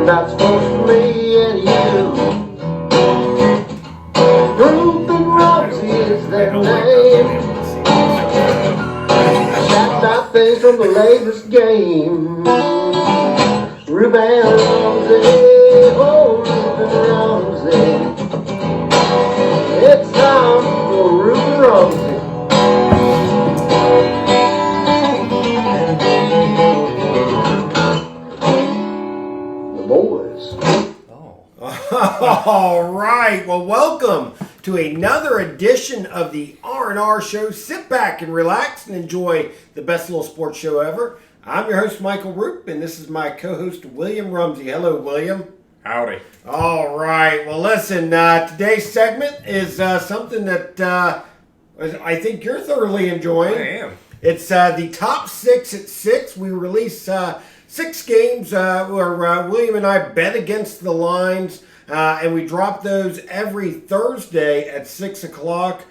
about sports for me and you. Roope and Rumsey is their name. Chat about things from the latest game. Roope and Rumsey, oh Roope and Rumsey. It's time for Roope and Rumsey. Boys. All right. Well, welcome to another edition of the R&R Show. Sit back and relax and enjoy the best little sports show ever. I'm your host, Michael Roope, and this is my co-host, William Rumsey. Hello, William. Howdy. All right. Well, listen, today's segment is something that I think you're thoroughly enjoying. I am. It's the top 6 at 6. We release 6 games where William and I bet against the lines, and we drop those every Thursday at 6 o'clock.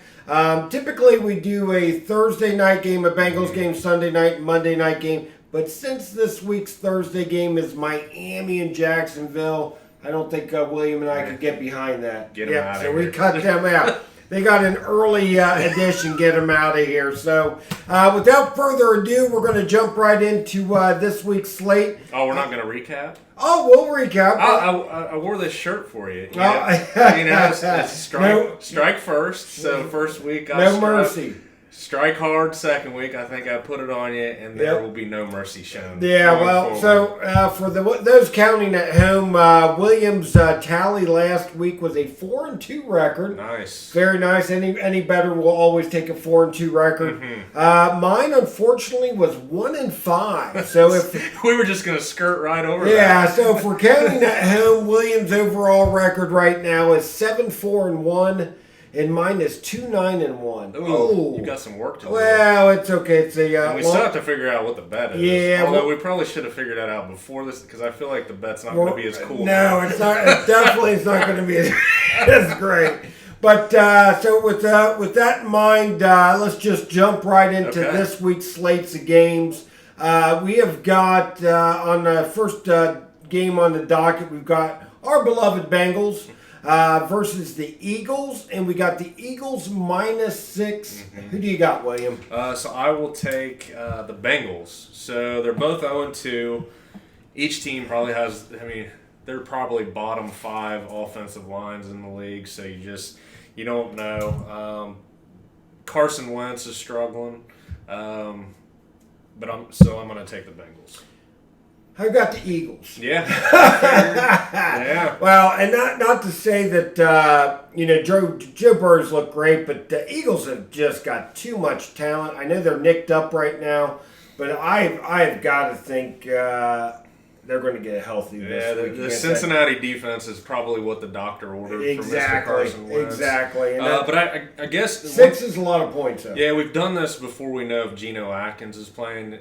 Typically, we do a Thursday night game, a Bengals game, Sunday night, Monday night game. But since this week's Thursday game is Miami and Jacksonville, I don't think William and I could get behind that. Get them out of here. So we cut them out. They got an early edition, get them out of here. So without further ado, we're going to jump right into this week's slate. Oh, we're not going to recap? Oh, we'll recap. I wore this shirt for you. It's strike first. So first week no mercy. Strike hard. Second week, I think I put it on you, and there will be no mercy shown. Yeah, well, so for those counting at home, Williams' tally last week was a 4-2 record. Nice, very nice. Any better, we'll always take a 4-2 record. Mm-hmm. Mine, unfortunately, was 1-5. So if we were just going to skirt right over that. Yeah, so if we're counting at home, Williams' overall record right now is 7-4-1. And mine is 2-9-1. Ooh, you got some work to do. Well, it's okay. It's we still have to figure out what the bet is. Yeah, although we probably should have figured that out before this, because I feel like the bet's not going to be as cool. No, it's not. It definitely is not going to be as great. But so with that in mind, let's just jump right into this week's slates of games. We have got on the first game on the docket, we've got our beloved Bengals. Versus the Eagles, and we got the Eagles -6. Mm-hmm. Who do you got, William? So I will take the Bengals. So they're both 0-2. Each team probably has, they're probably bottom 5 offensive lines in the league, so you don't know. Carson Wentz is struggling, but I'm going to take the Bengals. I got the Eagles. Yeah. Yeah. Well, and not to say that Joe Burrow's look great, but the Eagles have just got too much talent. I know they're nicked up right now, but I've got to think they're going to get healthy this week. The Cincinnati defense is probably what the doctor ordered for Mr. Carson Wentz. Exactly. But I guess 6 is a lot of points, though. Yeah, we've done this before. We know if Geno Atkins is playing.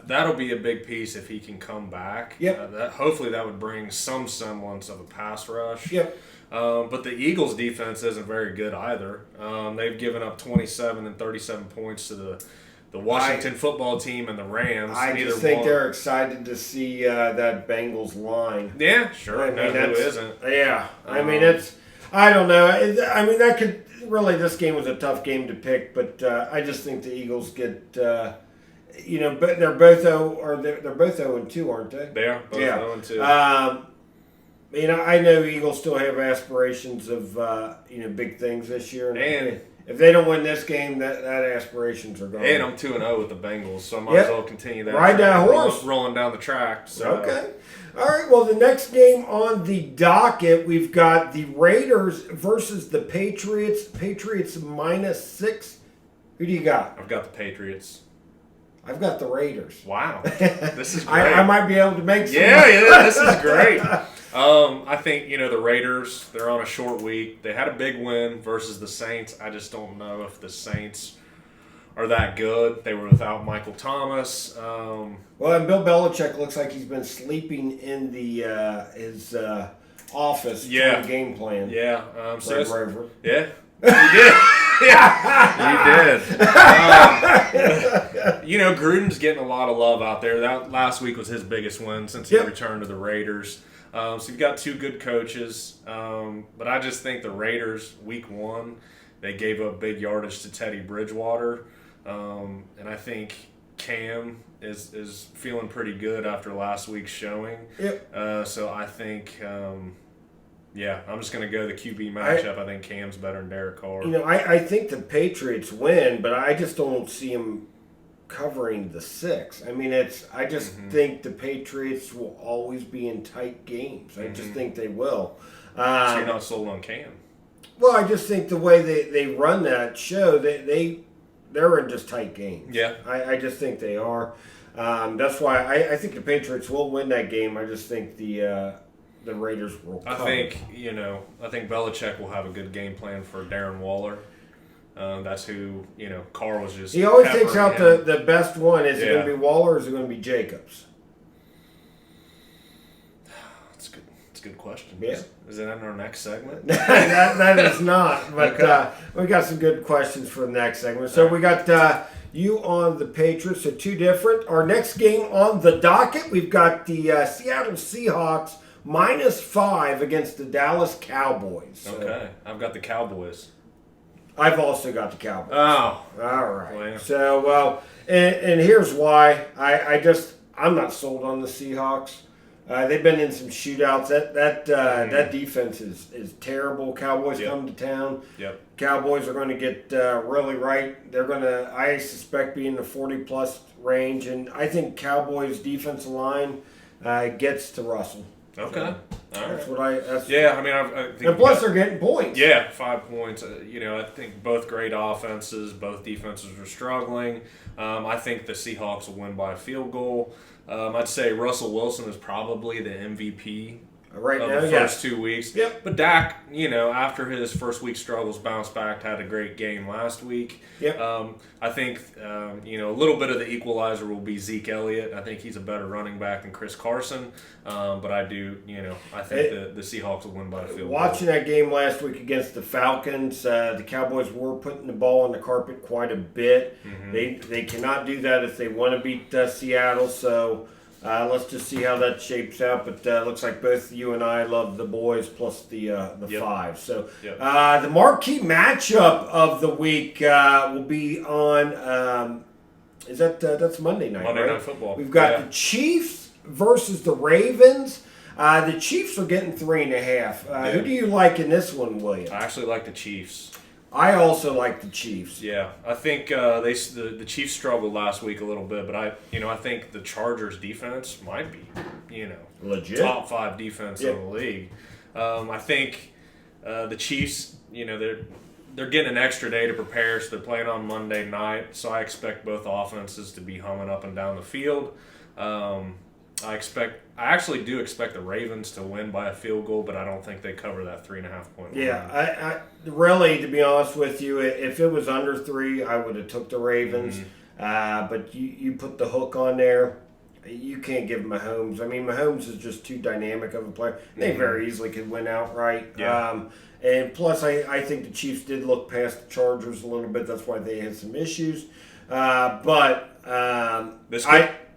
That'll be a big piece if he can come back. Yep. Hopefully that would bring some semblance of a pass rush. Yep. But the Eagles' defense isn't very good either. They've given up 27 and 37 points to the Washington football team and the Rams. I just think they're excited to see that Bengals line. Yeah, sure. Who isn't? Yeah. I don't know. This game was a tough game to pick, but I just think the Eagles get, but they're both 0-2, aren't they? They are both 0-2. I know Eagles still have aspirations of, big things this year. And if they don't win this game, that aspirations are gone. And I'm 2-0 with the Bengals, so I might as well continue that. Ride that horse. Rolling down the track. So. Okay. All right, well, the next game on the docket, we've got the Raiders versus the Patriots. Patriots -6. Who do you got? I've got the Patriots. I've got the Raiders. Wow. This is great. I might be able to make some. Yeah, this is great. I think, the Raiders, they're on a short week. They had a big win versus the Saints. I just don't know if the Saints are that good. They were without Michael Thomas. Well, and Bill Belichick looks like he's been sleeping in his office doing game plan. Yeah. Rover. Yeah. You did. Yeah, you did. Gruden's getting a lot of love out there. That last week was his biggest win since he returned to the Raiders. So you've got two good coaches. But I just think the Raiders, week one, they gave up big yardage to Teddy Bridgewater. And I think Cam is feeling pretty good after last week's showing. Yep. So I think, I'm just going to go the QB matchup. I think Cam's better than Derek Carr. I think the Patriots win, but I just don't see them covering the 6. I mean, I just think the Patriots will always be in tight games. I just think they will. So you're not sold on Cam? Well, I just think the way they run that show, they're in just tight games. Yeah. I just think they are. That's why I think the Patriots will win that game. I just think the Raiders will cover. I think Belichick will have a good game plan for Darren Waller. That's who, Carr was just. He always takes out him. the best one. Is it going to be Waller or is it going to be Jacobs? That's good. That's a good question. Yeah. Is it in our next segment? that is not. But Okay. we got some good questions for the next segment. So we got you on the Patriots. So two different. Our next game on the docket, we've got the Seattle Seahawks -5 against the Dallas Cowboys. So Okay. I've got the Cowboys. I've also got the Cowboys. Oh. All right. Well. So, and here's why. I'm not sold on the Seahawks. They've been in some shootouts. That defense is terrible. Cowboys come to town. Yep. Cowboys are going to get really right. They're going to, I suspect, be in the 40-plus range. And I think Cowboys' defensive line gets to Russell. Okay. All That's right. what I think. And plus, they're getting points. Yeah, 5 points. I think both great offenses. Both defenses are struggling. I think the Seahawks will win by a field goal. I'd say Russell Wilson is probably the MVP Right of now, the first 2 weeks. Yep. But Dak, after his first week struggles, bounced back, had a great game last week. Yep. I think, a little bit of the equalizer will be Zeke Elliott. I think he's a better running back than Chris Carson. But I do, I think the Seahawks will win by a field goal. Watching that game last week against the Falcons, the Cowboys were putting the ball on the carpet quite a bit. They cannot do that if they want to beat Seattle. So let's just see how that shapes out. But looks like both you and I love the boys plus the 5. So the marquee matchup of the week will be on. That's Monday night? Monday right? Night Football. We've got the Chiefs versus the Ravens. The Chiefs are getting 3.5. Who do you like in this one, William? I actually like the Chiefs. I also like the Chiefs. Yeah, I think the Chiefs struggled last week a little bit, but I think the Chargers defense might be, Legit. top 5 defense in the league. I think the Chiefs, they're getting an extra day to prepare, so they're playing on Monday night. So I expect both offenses to be humming up and down the field. I actually do expect the Ravens to win by a field goal, but I don't think they cover that 3.5 point line. Yeah, I really, to be honest with you, if it was under 3, I would have took the Ravens. But you put the hook on there. You can't give Mahomes. I mean, Mahomes is just too dynamic of a player. They very easily could win outright. Yeah. And plus, I think the Chiefs did look past the Chargers a little bit. That's why they had some issues.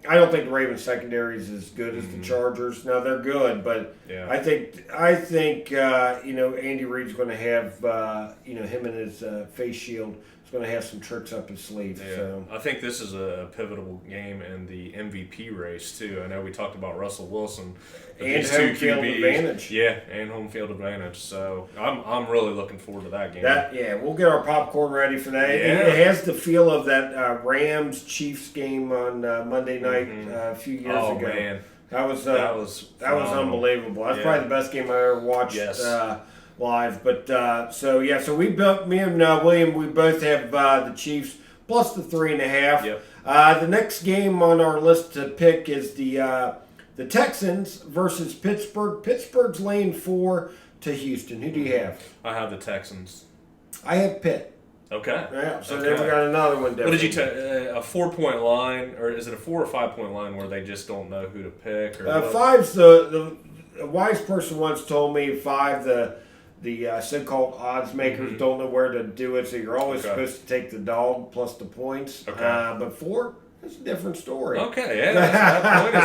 I don't think the Ravens secondary is as good as the Chargers. Now they're good, but I think Andy Reid's going to have him and his face shield is going to have some tricks up his sleeve. Yeah. So I think this is a pivotal game in the MVP race too. I know we talked about Russell Wilson, but and these home two field QBs, advantage. yeah, and home field advantage. So I'm really looking forward to that game. We'll get our popcorn ready for that. Yeah. It has the feel of that Rams Chiefs game on Monday night a few years ago. Oh man, That was phenomenal. unbelievable. That's probably the best game I ever watched live. But so me and William, we both have the Chiefs plus the 3.5. Yep. The next game on our list to pick is the Texans versus Pittsburgh. Pittsburgh's laying 4 to Houston. Who do you have? I have the Texans. I have Pitt. Okay. Yeah. So Okay. then we got another one. What did you take? A 4-point line, or is it a 4 or 5 point line where they just don't know who to pick? Or what? 5's the wise person once told me 5. the so-called odds makers don't know where to do it, so you're always supposed to take the dog plus the points. Okay. But 4, it's a different story. Okay, yeah. That point is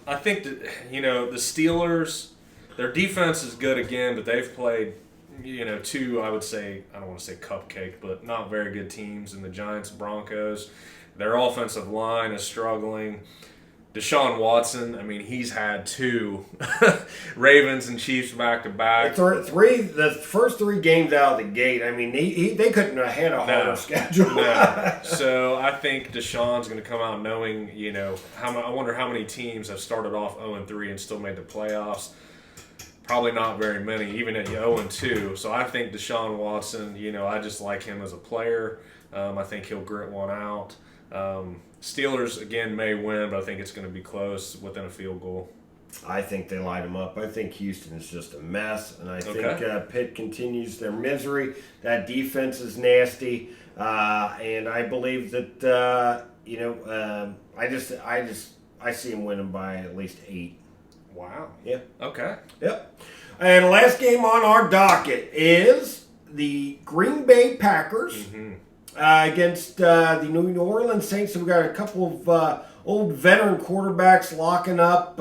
I think that, the Steelers, their defense is good again, but they've played, 2, I would say, I don't want to say cupcake, but not very good teams in the Giants and Broncos. Their offensive line is struggling. Deshaun Watson, he's had 2 Ravens and Chiefs back-to-back. The first 3 games out of the gate, they couldn't have had a harder schedule. No. So I think Deshaun's going to come out knowing, I wonder how many teams have started off 0-3 and still made the playoffs. Probably not very many, even at 0-2. So I think Deshaun Watson, I just like him as a player. I think he'll grit one out. Steelers, again, may win, but I think it's going to be close within a field goal. I think they light them up. I think Houston is just a mess, and I think Pitt continues their misery. That defense is nasty, and I believe that I see them winning by at least 8. Wow. Yeah. Okay. Yep. And last game on our docket is the Green Bay Packers against the New Orleans Saints. So we've got a couple of old veteran quarterbacks locking up.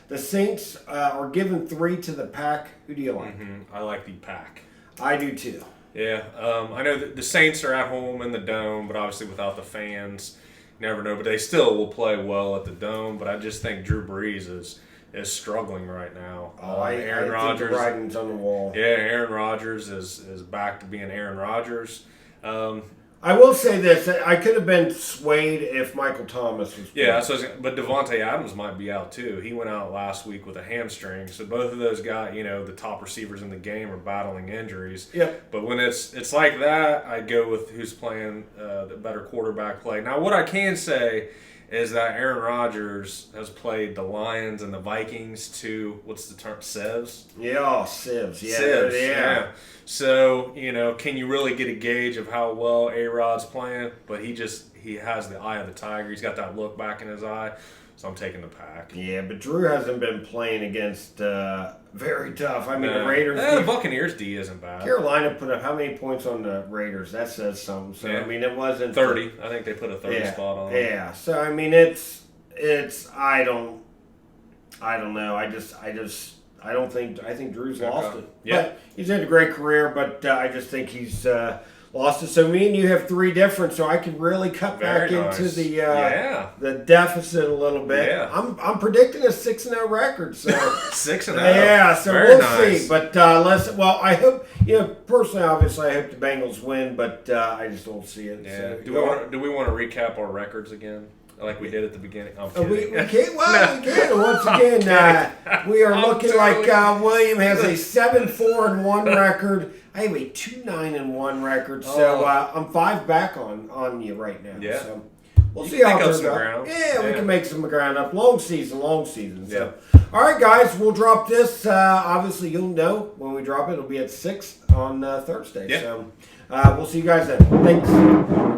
The Saints are giving 3 to the Pack. Who do you like? I like the Pack. I do too. Yeah. I know that the Saints are at home in the Dome, but obviously without the fans, you never know. But they still will play well at the Dome. But I just think Drew Brees is struggling right now. Aaron Rodgers, think the writing's on the wall. Yeah, Aaron Rodgers is back to being Aaron Rodgers. I will say this: I could have been swayed if Michael Thomas was. Yeah, but Devontae Adams might be out too. He went out last week with a hamstring. So both of those guys, the top receivers in the game, are battling injuries. Yep. But when it's like that, I go with who's playing the better quarterback play. Now, what I can say is that Aaron Rodgers has played the Lions and the Vikings to, what's the term, sieves? Yeah, sieves. Yeah, sieves, yeah. So, can you really get a gauge of how well A-Rod's playing? But he has the eye of the tiger. He's got that look back in his eye. So I'm taking the Pack. Yeah, but Drew hasn't been playing against very tough. The Raiders. The Buccaneers D isn't bad. Carolina put up how many points on the Raiders? That says something. So it wasn't 30. I think they put a 30 spot on. Yeah. So it's I don't know. I think Drew's lost it. Yeah. But he's had a great career, but I just think he's lost it. So me and you have 3 different, so I can really cut back into the deficit a little bit. Yeah. I'm predicting a 6-0 record. So 6-0. Yeah, so Very we'll see. But I hope personally, obviously, I hope the Bengals win, but I just don't see it. Yeah. So, do we want to recap our records again? Like we did at the beginning. I'm kidding. We can't. Well, we can. Once again, we are looking like William has a 7-4-1 record. I have a 2-9-1 record. So I'm 5 back on you right now. Yeah. So we'll see how it turns out. Yeah, we can make some ground up. Long season. So. Yeah. All right, guys. We'll drop this. Obviously, you'll know when we drop it. It'll be at 6 on Thursday. Yeah. So we'll see you guys then. Thanks.